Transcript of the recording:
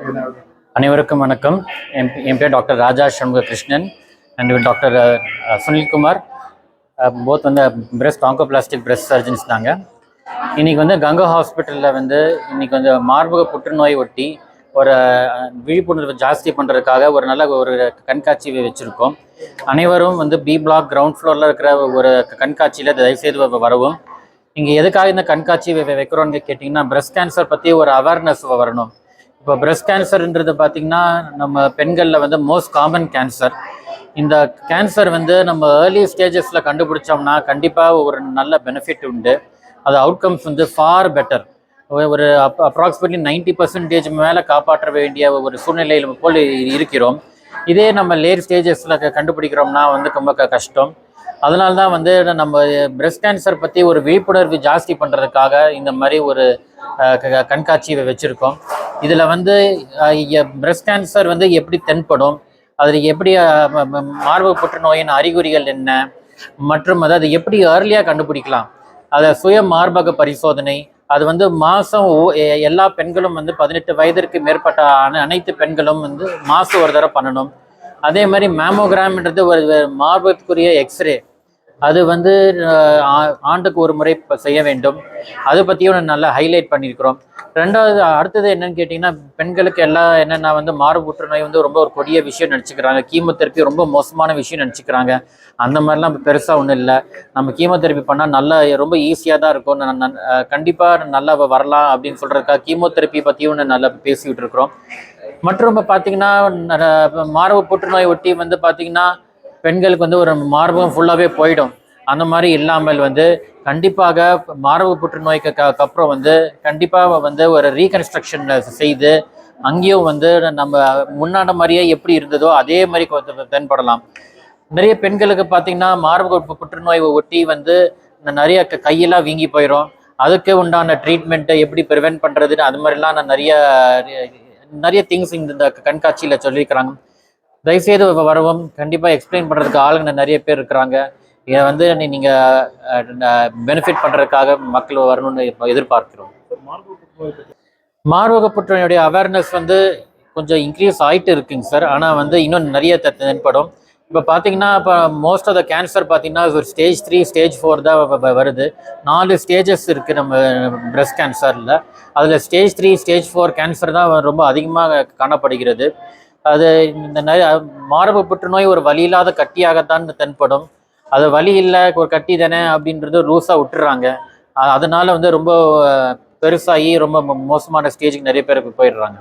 அனைவருக்கும் வணக்கம். என் பேர் doctor Raja Shanmuga Krishnan and doctor Sunil Kumar. Both வந்து பிரெஸ்ட் ஆங்கோபிளாஸ்டிக் பிரெஸ்ட் சர்ஜன்ஸ் தாங்க. இன்றைக்கி வந்து கங்கா ஹாஸ்பிட்டலில் வந்து இன்றைக்கி வந்து மார்பக புற்றுநோய் ஒட்டி ஒரு விழிப்புணர்வு ஜாஸ்தி பண்ணுறதுக்காக ஒரு நல்ல ஒரு கண்காட்சி வச்சுருக்கோம். அனைவரும் வந்து பி பிளாக் கிரவுண்ட் ஃப்ளோரில் இருக்கிற ஒரு கண்காட்சியில் தயவுசெய்து வரவும். இங்கே எதுக்காக இந்த கண்காட்சி வைக்கிறோன்னு கேட்டிங்கன்னா, பிரெஸ்ட் கேன்சர் பற்றி ஒரு அவேர்னஸ் வரணும். இப்போ பிரெஸ்ட் கேன்சர்ன்றது பார்த்திங்கன்னா நம்ம பெண்களில் வந்து மோஸ்ட் காமன் கேன்சர். இந்த கேன்சர் வந்து நம்ம ஏர்லி ஸ்டேஜஸில் கண்டுபிடிச்சோம்னா கண்டிப்பாக ஒரு நல்ல பெனிஃபிட் உண்டு. அது அவுட்கம்ஸ் வந்து ஃபார் பெட்டர். ஒரு அப்ராக்சிமேட்லி 90% மேலே காப்பாற்ற வேண்டிய ஒரு சூழ்நிலையில் போல் இருக்கிறோம். இதே நம்ம லேட் ஸ்டேஜஸில் கண்டுபிடிக்கிறோம்னா வந்து ரொம்ப கஷ்டம். அதனால தான் வந்து நம்ம பிரெஸ்ட் கேன்சர் பற்றி ஒரு விழிப்புணர்வு ஜாஸ்தி பண்ணுறதுக்காக இந்த மாதிரி ஒரு கண்காட்சி வச்சுருக்கோம். இதில் வந்து பிரெஸ்ட் கேன்சர் வந்து எப்படி தென்படும், அதில் எப்படி மார்பக புற்றுநோயின் அறிகுறிகள் என்ன, மற்றும் அதாவது எப்படி ஏர்லியாக கண்டுபிடிக்கலாம், அதை சுய மார்பக பரிசோதனை அது வந்து மாதம் எல்லா பெண்களும் வந்து 18 வயதிற்கு மேற்பட்ட அனைத்து பெண்களும் வந்து மாதம் ஒரு தடவை பண்ணணும். அதே மாதிரி மேமோகிராம்ன்றது ஒரு மார்பகத்துக்குரிய எக்ஸ்ரே, அது வந்து ஆண்டுக்கு ஒரு முறை செய்ய வேண்டும். அதை பற்றியும் நல்லா ஹைலைட் பண்ணியிருக்கிறோம். அடுத்தது என்னன்னு கேட்டிங்கன்னா, பெண்களுக்கு என்னென்னா வந்து மார்பு புற்றுநோய் வந்து ரொம்ப ஒரு கொடிய விஷயம் நினச்சிக்கிறாங்க. கீமோதெரப்பி ரொம்ப மோசமான விஷயம் நினச்சிக்கிறாங்க. அந்த மாதிரிலாம் பெருசாக ஒன்றும் இல்லை. நம்ம கீமோதெரப்பி பண்ணால் நல்லா ரொம்ப ஈஸியாக தான் இருக்கும். கண்டிப்பாக நல்லா வரலாம் அப்படின்னு சொல்கிறதுக்காக கீமோதெரப்பி பற்றியும் நல்லா பேசிக்கிட்டு இருக்கிறோம். மற்றும் இப்போ பார்த்திங்கன்னா, மார்பு புற்றுநோய் ஒட்டி வந்து பார்த்திங்கன்னா பெண்களுக்கு வந்து ஒரு மார்பகம் ஃபுல்லாகவே போயிடும். அந்த மாதிரி இல்லாமல் வந்து கண்டிப்பாக மார்பக புற்றுநோய்க்கு அப்புறம் வந்து கண்டிப்பாக வந்து ஒரு ரீகன்ஸ்ட்ரக்ஷன் செய்து அங்கேயும் வந்து நம்ம முன்னாடி மாதிரியே எப்படி இருந்ததோ அதே மாதிரி தென்படலாம். நிறைய பெண்களுக்கு பார்த்திங்கன்னா மார்பக புற்றுநோய் ஒட்டி வந்து நிறைய கையெல்லாம் வீங்கி போயிடும். அதுக்கு உண்டான ட்ரீட்மெண்ட்டை எப்படி ப்ரிவென்ட் பண்ணுறதுன்னு அது மாதிரிலாம் நான் நிறைய திங்ஸ் இந்த கண்காட்சியில் சொல்லியிருக்கிறாங்க. தயவுசெய்து வரவும். கண்டிப்பாக எக்ஸ்பிளைன் பண்ணுறதுக்கு ஆளுங்க நிறைய பேர் இருக்கிறாங்க. இதை வந்து நீங்கள் பெனிஃபிட் பண்ணுறதுக்காக மக்கள் வரணும்னு எதிர்பார்க்கிறோம். மார்பக புற்றுநோயுடைய அவேர்னஸ் வந்து கொஞ்சம் இன்க்ரீஸ் ஆகிட்டு இருக்குங்க சார். ஆனால் வந்து இன்னும் நிறைய தென்படும். இப்போ பார்த்தீங்கன்னா, இப்போ மோஸ்ட் ஆஃப் த கேன்சர் பார்த்தீங்கன்னா ஒரு ஸ்டேஜ் 3 ஸ்டேஜ் 4 தான் வருது. 4 ஸ்டேஜஸ் இருக்குது நம்ம பிரெஸ்ட் கேன்சரில். அதில் ஸ்டேஜ் 3 ஸ்டேஜ் 4 கேன்சர் தான் ரொம்ப அதிகமாக காணப்படுகிறது. அது இந்த மார்பக புற்றுநோய் ஒரு வலி இல்லாத கட்டியாகத்தான் தென்படும். அது வலி இல்லை, ஒரு கட்டி தானே அப்படின்றது லூஸாக விட்டுறாங்க. அதனால வந்து ரொம்ப பெருசாகி ரொம்ப மோசமான ஸ்டேஜுக்கு நிறைய பேருக்கு போயிடுறாங்க.